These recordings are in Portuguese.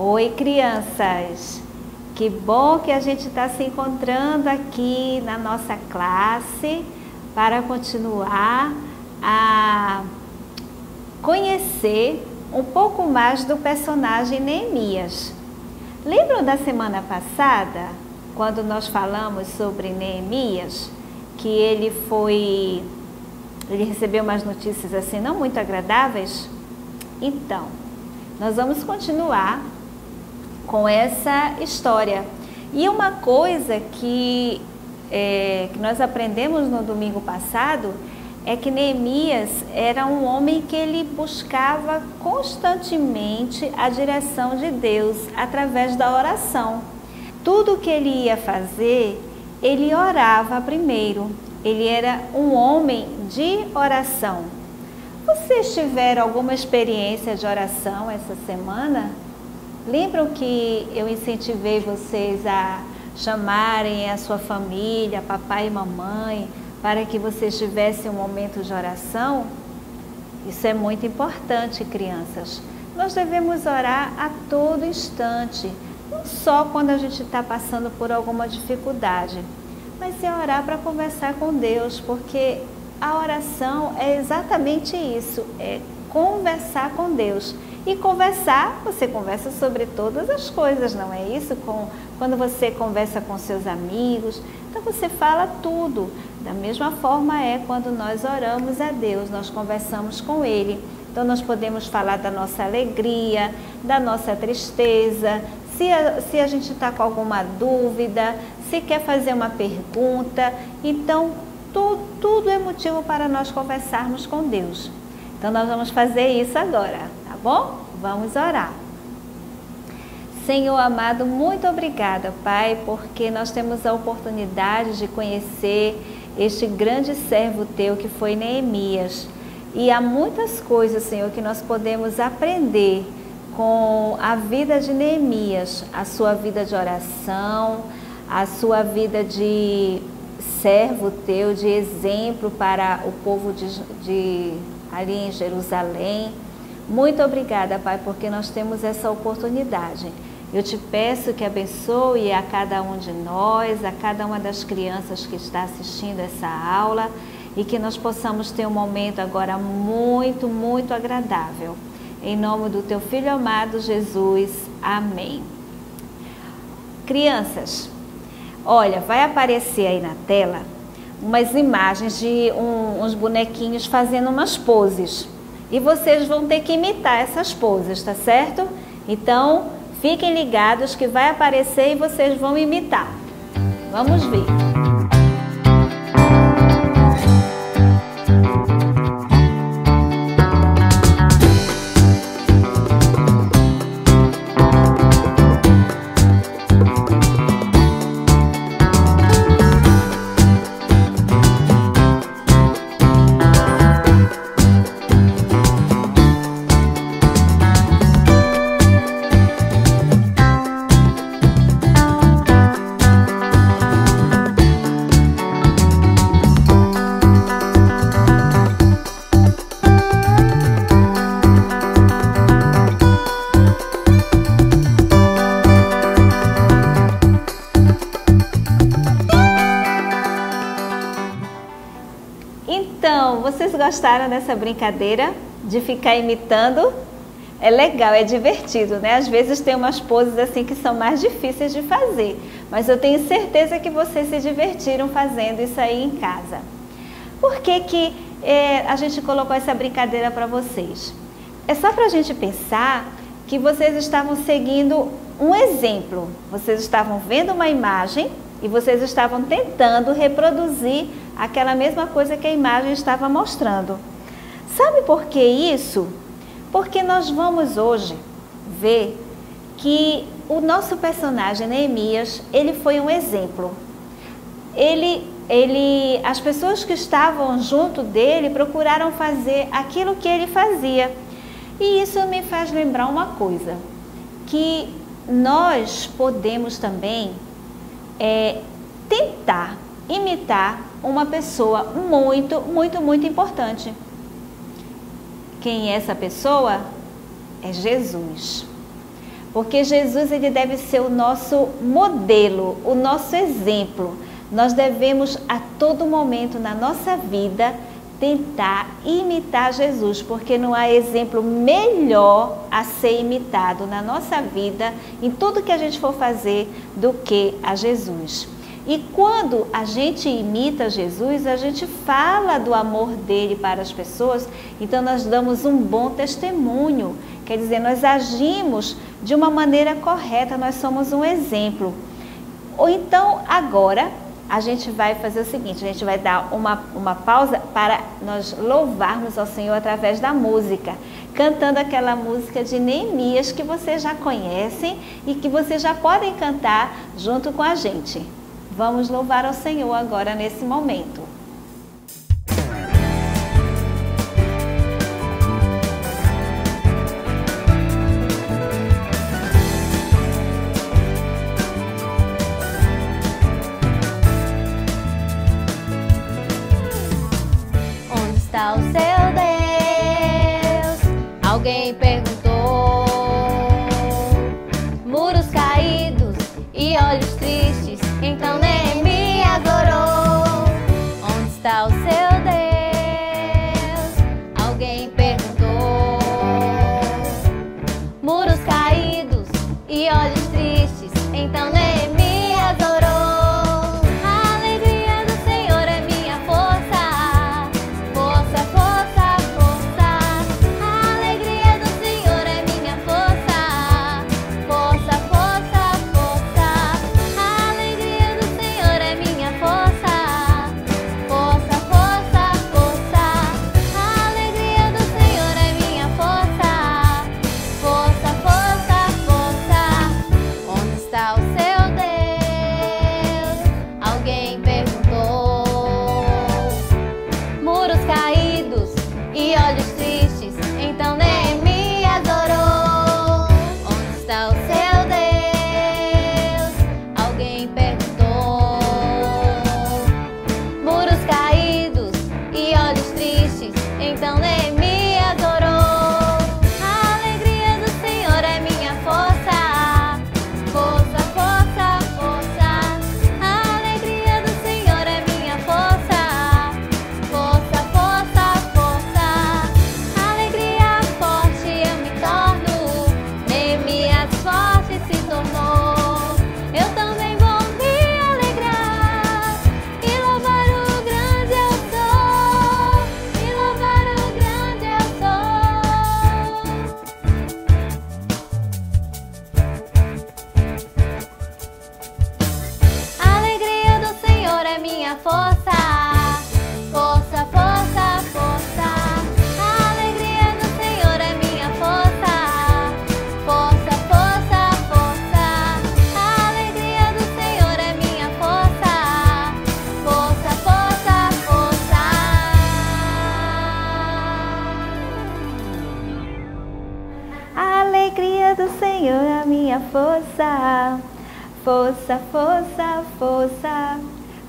Oi, crianças! Que bom que a gente está se encontrando aqui na nossa classe para continuar a conhecer um pouco mais do personagem Neemias. Lembram da semana passada, quando nós falamos sobre Neemias, que ele recebeu umas notícias assim não muito agradáveis? Então, nós vamos continuar com essa história. E uma coisa que nós aprendemos no domingo passado é que Neemias era um homem que ele buscava constantemente a direção de Deus através da oração. Tudo que ele ia fazer, ele orava primeiro. Ele era um homem de oração. Vocês tiveram alguma experiência de oração essa semana? Lembram que eu incentivei vocês a chamarem a sua família, papai e mamãe, para que vocês tivessem um momento de oração? Isso é muito importante, crianças. Nós devemos orar a todo instante, não só quando a gente está passando por alguma dificuldade, mas é orar para conversar com Deus, porque a oração é exatamente isso, é conversar com Deus. E conversar, você conversa sobre todas as coisas, não é isso? Quando você conversa com seus amigos, então você fala tudo. Da mesma forma é quando nós oramos a Deus, nós conversamos com Ele. Então nós podemos falar da nossa alegria, da nossa tristeza, se a gente está com alguma dúvida, se quer fazer uma pergunta. Então tudo é motivo para nós conversarmos com Deus. Então nós vamos fazer isso agora, tá bom? Vamos orar. Senhor amado, muito obrigada, Pai, porque nós temos a oportunidade de conhecer este grande servo Teu que foi Neemias. E há muitas coisas, Senhor, que nós podemos aprender com a vida de Neemias, a sua vida de oração, a sua vida de servo Teu, de exemplo para o povo ali em Jerusalém. Muito obrigada, Pai, porque nós temos essa oportunidade. Eu te peço que abençoe a cada um de nós, a cada uma das crianças que está assistindo essa aula e que nós possamos ter um momento agora muito, muito agradável. Em nome do Teu Filho amado Jesus. Amém. Crianças, olha, vai aparecer aí na tela umas imagens de uns bonequinhos fazendo umas poses. E vocês vão ter que imitar essas poses, tá certo? Então, fiquem ligados que vai aparecer e vocês vão imitar. Vamos ver. Então, vocês gostaram dessa brincadeira de ficar imitando? É legal, é divertido, né? Às vezes tem umas poses assim que são mais difíceis de fazer, mas eu tenho certeza que vocês se divertiram fazendo isso aí em casa. Por que a gente colocou essa brincadeira para vocês? É só para a gente pensar que vocês estavam seguindo um exemplo. Vocês estavam vendo uma imagem e vocês estavam tentando reproduzir aquela mesma coisa que a imagem estava mostrando. Sabe por que isso? Porque nós vamos hoje ver que o nosso personagem Neemias, ele foi um exemplo. As pessoas que estavam junto dele procuraram fazer aquilo que ele fazia. E isso me faz lembrar uma coisa, que nós podemos também tentar imitar uma pessoa muito, muito, muito importante. Quem é essa pessoa? É Jesus. porque Jesus ele deve ser o nosso modelo, o nosso exemplo. Nós devemos a todo momento na nossa vida tentar imitar Jesus, porque não há exemplo melhor a ser imitado na nossa vida, em tudo que a gente for fazer, do que a Jesus. E quando a gente imita Jesus, a gente fala do amor dele para as pessoas, então nós damos um bom testemunho, quer dizer, nós agimos de uma maneira correta, nós somos um exemplo. Ou então, agora, a gente vai fazer o seguinte, a gente vai dar uma pausa para nós louvarmos ao Senhor através da música, cantando aquela música de Neemias que vocês já conhecem e que vocês já podem cantar junto com a gente. Vamos louvar ao Senhor agora nesse momento. Onde está o seu Deus? Alguém perguntou. Muros caídos e olhos tristes, então Neemias orou. Onde está o seu Deus? Alguém perguntou. Muros caídos e olhos tristes, então Neemias orou. A alegria do Senhor é minha força, força, força, força. A alegria do Senhor é minha força, força, força, força. A alegria do Senhor é minha força, força, força, força. A alegria do Senhor é minha força, força, força, força. Onde está o seu Deus? Alguém perguntou. Muros caídos e olhos tristes, então Neemias orou. Onde está o seu Deus? Alguém perguntou. Muros caídos e olhos tristes, então Neemias orou. A alegria do Senhor é minha força, força, força, força. A alegria do Senhor é minha força, força, força, força. Alegria forte eu me torno, Neemias forte se tornou. Eu também vou me alegrar e louvar o grande eu sou, e louvar o grande eu sou. A alegria do Senhor é minha força, força, força, força. A alegria do Senhor é minha força, força, força, força. A alegria do Senhor é minha força, força, força, força. A alegria do Senhor é a minha força, força, força, força.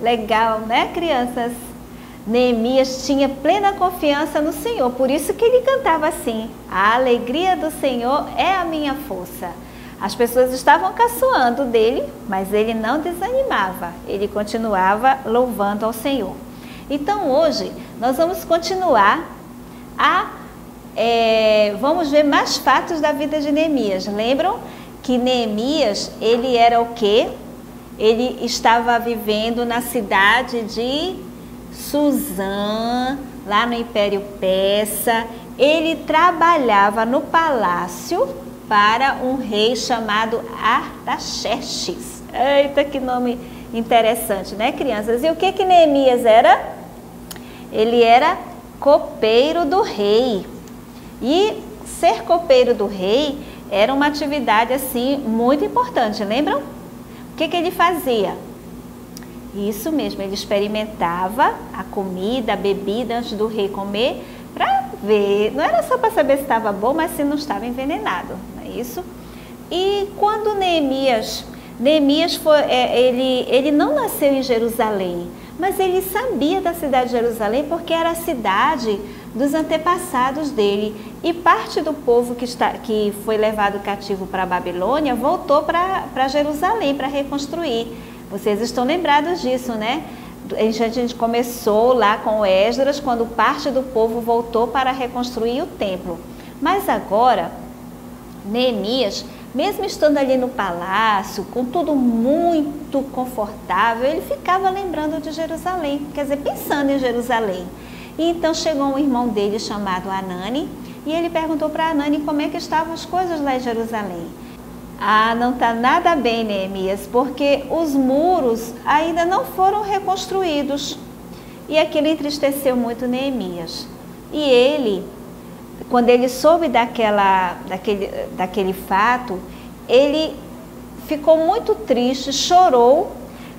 Legal, né, crianças? Neemias tinha plena confiança no Senhor, por isso que ele cantava assim: a alegria do Senhor é a minha força. As pessoas estavam caçoando dele, mas ele não desanimava, ele continuava louvando ao Senhor. Então hoje nós vamos continuar vamos ver mais fatos da vida de Neemias. Lembram que Neemias, ele era o quê? Ele estava vivendo na cidade de Suzã, lá no Império Persa. Ele trabalhava no palácio para um rei chamado Artaxerxes. Eita, que nome interessante, né, crianças? E o que Neemias era? Ele era copeiro do rei. E ser copeiro do rei era uma atividade assim muito importante, lembram? O que ele fazia? Isso mesmo, ele experimentava a comida, a bebida antes do rei comer para ver, não era só para saber se estava bom, mas se não estava envenenado, não é isso? E quando Neemias Neemias ele não nasceu em Jerusalém, mas ele sabia da cidade de Jerusalém porque era a cidade dos antepassados dele. E parte do povo que foi levado cativo para a Babilônia voltou para Jerusalém para reconstruir. Vocês estão lembrados disso, né? A gente começou lá com Esdras, quando parte do povo voltou para reconstruir o templo. Mas agora, Neemias, mesmo estando ali no palácio, com tudo muito confortável, ele ficava lembrando de Jerusalém, quer dizer, pensando em Jerusalém. E então chegou um irmão dele chamado Anani, e ele perguntou para Anani como é que estavam as coisas lá em Jerusalém. Ah, não está nada bem, Neemias, porque os muros ainda não foram reconstruídos. E aquilo entristeceu muito Neemias. E ele, quando ele soube daquele fato, ele ficou muito triste, chorou,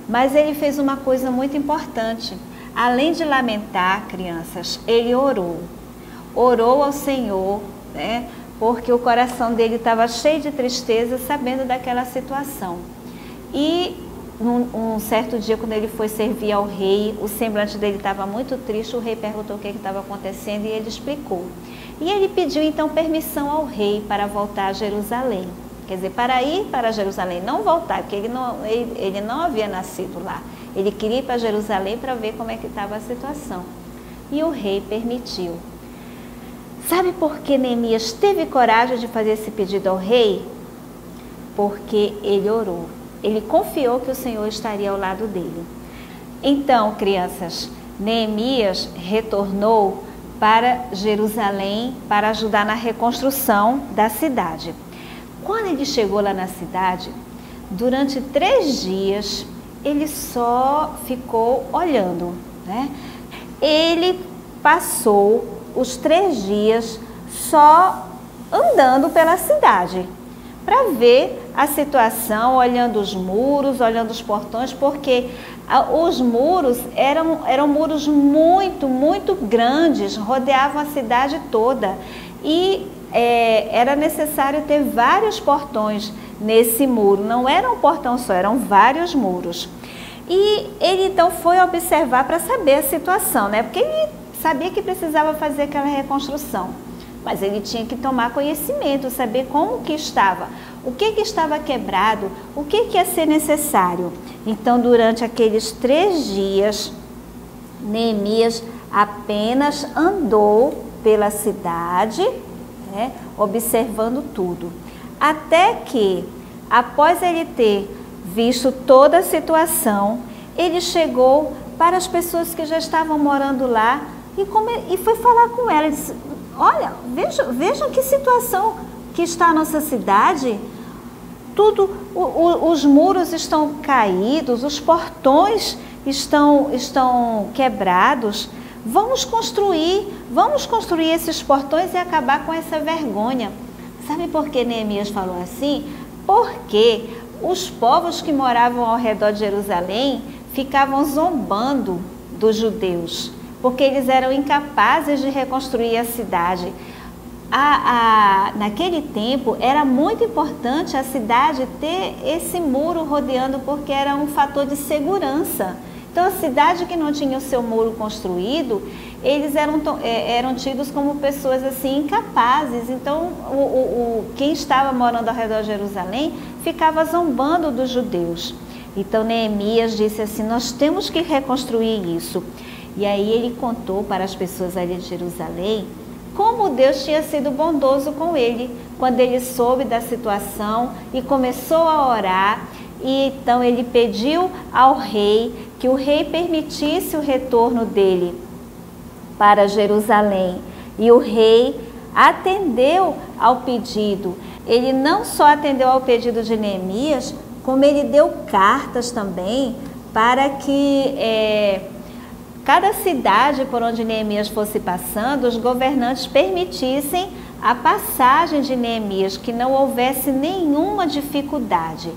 mas ele fez uma coisa muito importante. Além de lamentar, crianças, ele orou. Orou ao Senhor, né? Porque o coração dele estava cheio de tristeza, sabendo daquela situação. E um certo dia, quando ele foi servir ao rei, o semblante dele estava muito triste. O rei perguntou o que estava acontecendo e ele explicou. E ele pediu então permissão ao rei para voltar a Jerusalém. Quer dizer, para ir para Jerusalém, não voltar, porque ele não havia nascido lá. Ele queria ir para Jerusalém para ver como é que estava a situação. E o rei permitiu. Sabe por que Neemias teve coragem de fazer esse pedido ao rei? Porque ele orou. Ele confiou que o Senhor estaria ao lado dele. Então, crianças, Neemias retornou para Jerusalém para ajudar na reconstrução da cidade. Quando ele chegou lá na cidade, durante 3 dias, ele só ficou olhando, né? Ele passou os 3 dias só andando pela cidade para ver a situação, olhando os muros, olhando os portões, porque os muros eram muros muito grandes, rodeavam a cidade toda e era necessário ter vários portões nesse muro, não era um portão só, eram vários muros. E ele então foi observar para saber a situação, né? Porque ele sabia que precisava fazer aquela reconstrução, mas ele tinha que tomar conhecimento, saber como que estava, o que estava quebrado, o que ia ser necessário. Então, durante aqueles 3 dias, Neemias apenas andou pela cidade, né, observando tudo, até que, após ele ter visto toda a situação, ele chegou para as pessoas que já estavam morando lá e foi falar com ela. Ele disse: olha, vejam que situação que está a nossa cidade. Os muros estão caídos, os portões estão quebrados. Vamos construir esses portões e acabar com essa vergonha. Sabe por que Neemias falou assim? Porque os povos que moravam ao redor de Jerusalém ficavam zombando dos judeus, porque eles eram incapazes de reconstruir a cidade. Naquele tempo era muito importante a cidade ter esse muro rodeando, porque era um fator de segurança. Então, a cidade que não tinha o seu muro construído, eles eram tidos como pessoas assim incapazes. Então, quem estava morando ao redor de Jerusalém ficava zombando dos judeus. Então, Neemias disse assim: nós temos que reconstruir isso. E aí ele contou para as pessoas ali de Jerusalém como Deus tinha sido bondoso com ele, quando ele soube da situação e começou a orar. E então ele pediu ao rei que o rei permitisse o retorno dele para Jerusalém. E o rei atendeu ao pedido. Ele não só atendeu ao pedido de Neemias, como ele deu cartas também para que cada cidade por onde Neemias fosse passando, os governantes permitissem a passagem de Neemias, que não houvesse nenhuma dificuldade.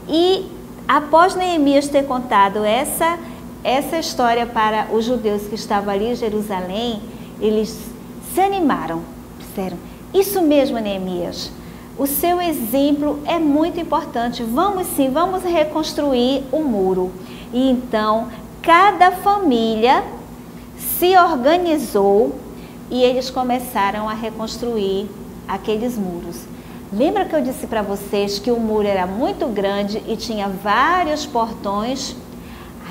E após Neemias ter contado essa história para os judeus que estavam ali em Jerusalém, eles se animaram, disseram: isso mesmo, Neemias, O seu exemplo é muito importante. Vamos sim, vamos reconstruir o muro. E então, cada família se organizou e eles começaram a reconstruir aqueles muros. Lembra que eu disse para vocês que o muro era muito grande e tinha vários portões?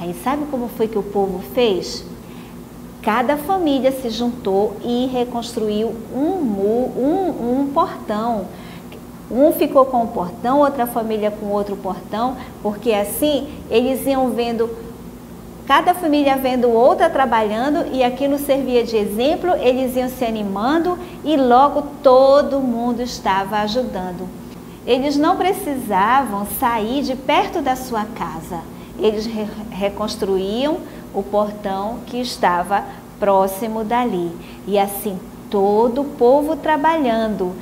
Aí sabe como foi que o povo fez? Cada família se juntou e reconstruiu um portão. Um ficou com um portão, outra família com outro portão, porque assim eles iam vendo, cada família vendo outra trabalhando e aquilo servia de exemplo, eles iam se animando e logo todo mundo estava ajudando. Eles não precisavam sair de perto da sua casa, eles reconstruíam o portão que estava próximo dali. E assim todo o povo trabalhando,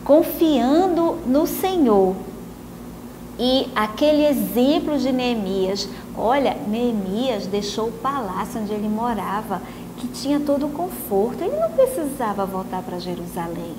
confiando no Senhor. E aquele exemplo de Neemias, olha, Neemias deixou o palácio onde ele morava, que tinha todo o conforto, ele não precisava voltar para Jerusalém.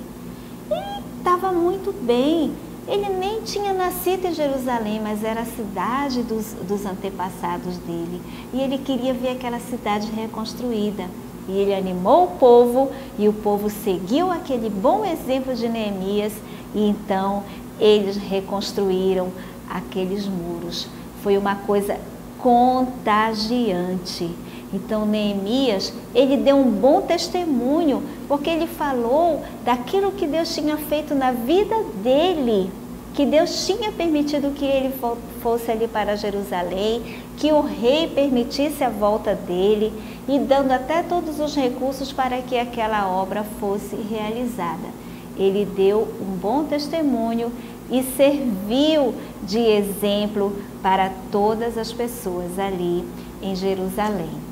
Ele estava muito bem, ele nem tinha nascido em Jerusalém, mas era a cidade dos antepassados dele. E ele queria ver aquela cidade reconstruída. E ele animou o povo e o povo seguiu aquele bom exemplo de Neemias e então eles reconstruíram aqueles muros. Foi uma coisa contagiante. Então Neemias, ele deu um bom testemunho, porque ele falou daquilo que Deus tinha feito na vida dele, que Deus tinha permitido que ele fosse ali para Jerusalém, que o rei permitisse a volta dele e dando até todos os recursos para que aquela obra fosse realizada. Ele deu um bom testemunho e serviu de exemplo para todas as pessoas ali em Jerusalém.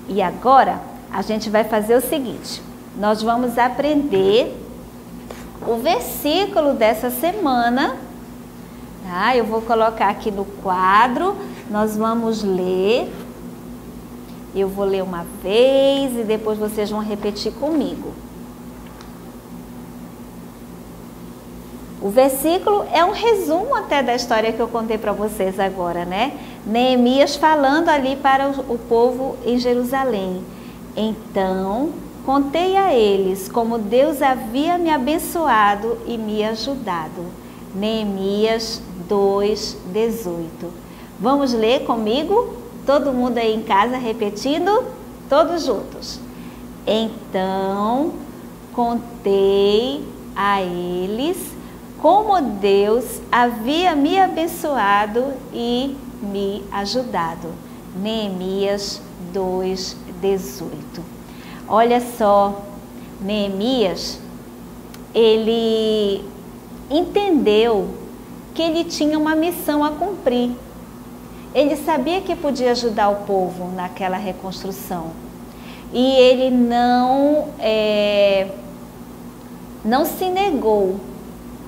E agora a gente vai fazer o seguinte, nós vamos aprender o versículo dessa semana, tá? Eu vou colocar aqui no quadro, nós vamos ler, eu vou ler uma vez e depois vocês vão repetir comigo. O versículo é um resumo até da história que eu contei para vocês agora, né? Neemias falando ali para o povo em Jerusalém. Então, contei a eles como Deus havia me abençoado e me ajudado. Neemias 2:18. Vamos ler comigo? Todo mundo aí em casa repetindo? Todos juntos. Então, contei a eles como Deus havia me abençoado e me ajudado. Neemias 2:18. Olha só, Neemias, ele entendeu que ele tinha uma missão a cumprir. Ele sabia que podia ajudar o povo naquela reconstrução. E ele não se negou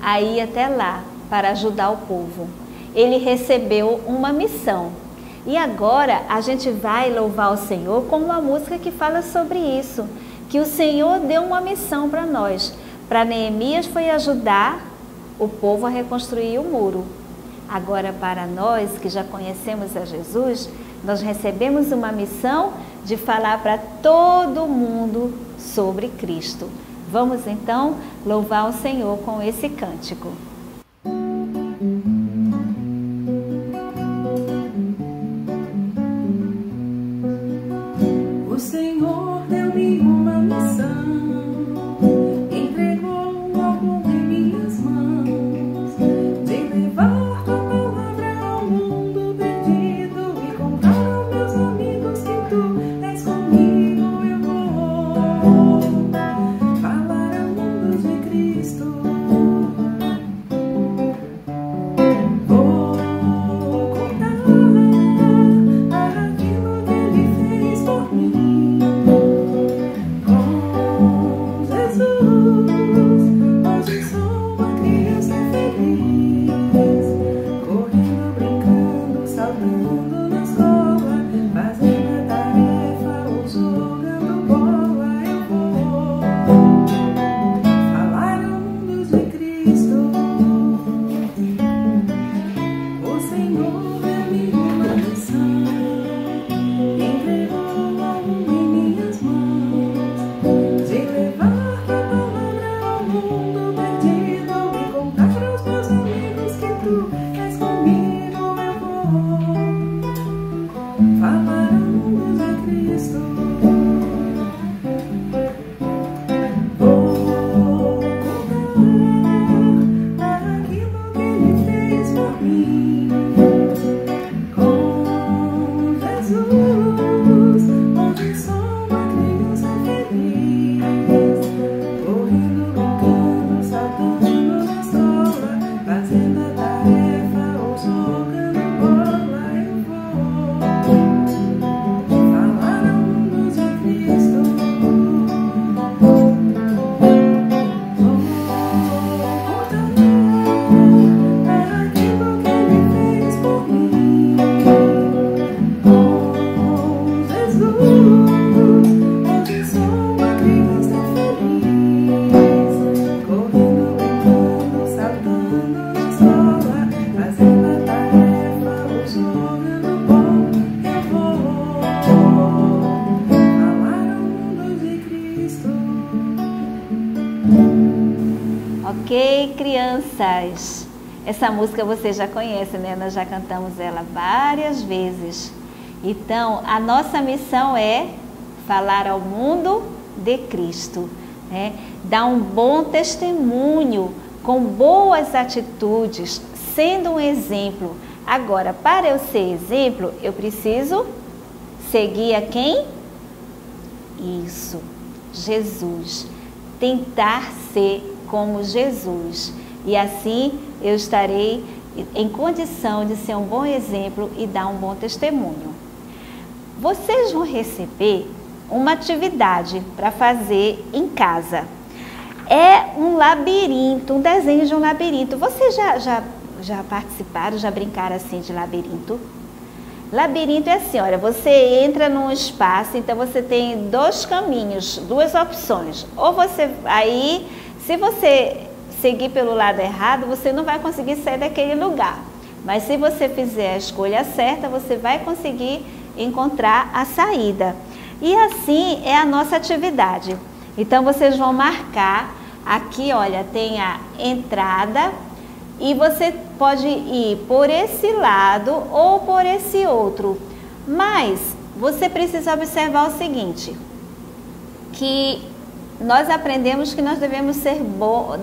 a ir até lá para ajudar o povo. Ele recebeu uma missão. E agora a gente vai louvar o Senhor com uma música que fala sobre isso, que o Senhor deu uma missão para nós. Para Neemias foi ajudar o povo a reconstruir o muro. Agora para nós que já conhecemos a Jesus, nós recebemos uma missão de falar para todo mundo sobre Cristo. Vamos então louvar o Senhor com esse cântico. O Senhor deu-me uma missão, entregou algo em minhas mãos, de levar tua palavra ao mundo perdido e contar aos meus amigos que tu és comigo. Eu vou falar ao mundo de Cristo. Cristo. Vou contar aquilo que Ele fez por mim. Com Jesus, hoje sou uma criança feliz, correndo, brincando, saltando na escola, fazendo a tarefa ou jogando bola. Eu vou falar ao mundo de Cristo. Vou contar aquilo que Ele fez por mim. Com Jesus, hoje sou uma criança feliz, correndo, brincando, saltando na escola, fazendo a tarefa ou jogando bola. Eu vou falar ao mundo de Cristo. Ok, crianças? Essa música você já conhece, né? Nós já cantamos ela várias vezes. Então, a nossa missão é falar ao mundo de Cristo, né? Dar um bom testemunho, com boas atitudes, sendo um exemplo. Agora, para eu ser exemplo, eu preciso seguir a quem? Isso, Jesus. Tentar ser como Jesus. E assim eu estarei em condição de ser um bom exemplo e dar um bom testemunho. Vocês vão receber uma atividade para fazer em casa. É um labirinto, um desenho de um labirinto. Vocês já participaram, já brincaram assim de labirinto? Labirinto é assim, olha, você entra num espaço, então você tem dois caminhos, duas opções. Ou você, aí, se você seguir pelo lado errado, você não vai conseguir sair daquele lugar. Mas se você fizer a escolha certa, você vai conseguir encontrar a saída. E assim é a nossa atividade. Então vocês vão marcar aqui, olha, tem a entrada e você pode ir por esse lado ou por esse outro. Mas você precisa observar o seguinte, que nós aprendemos que nós devemos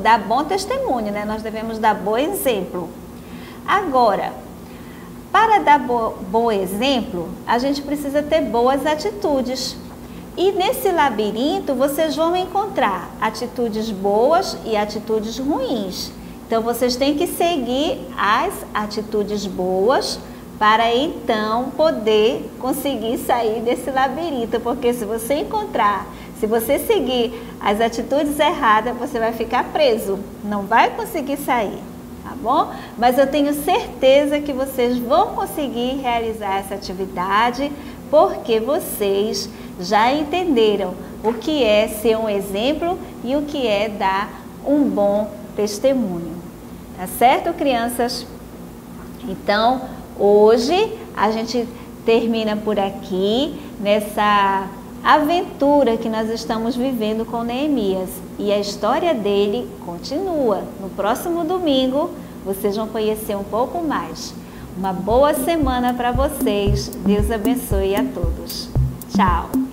dar bom testemunho, né? Nós devemos dar bom exemplo. Agora, para dar bom exemplo, a gente precisa ter boas atitudes. E nesse labirinto, vocês vão encontrar atitudes boas e atitudes ruins. Então, vocês têm que seguir as atitudes boas para então poder conseguir sair desse labirinto. Porque se você seguir as atitudes erradas, você vai ficar preso, não vai conseguir sair, tá bom? Mas eu tenho certeza que vocês vão conseguir realizar essa atividade, porque vocês já entenderam o que é ser um exemplo e o que é dar um bom testemunho. Tá certo, crianças? Então, hoje a gente termina por aqui nessa aventura que nós estamos vivendo com Neemias. E a história dele continua. No próximo domingo, vocês vão conhecer um pouco mais. Uma boa semana para vocês. Deus abençoe a todos. Tchau!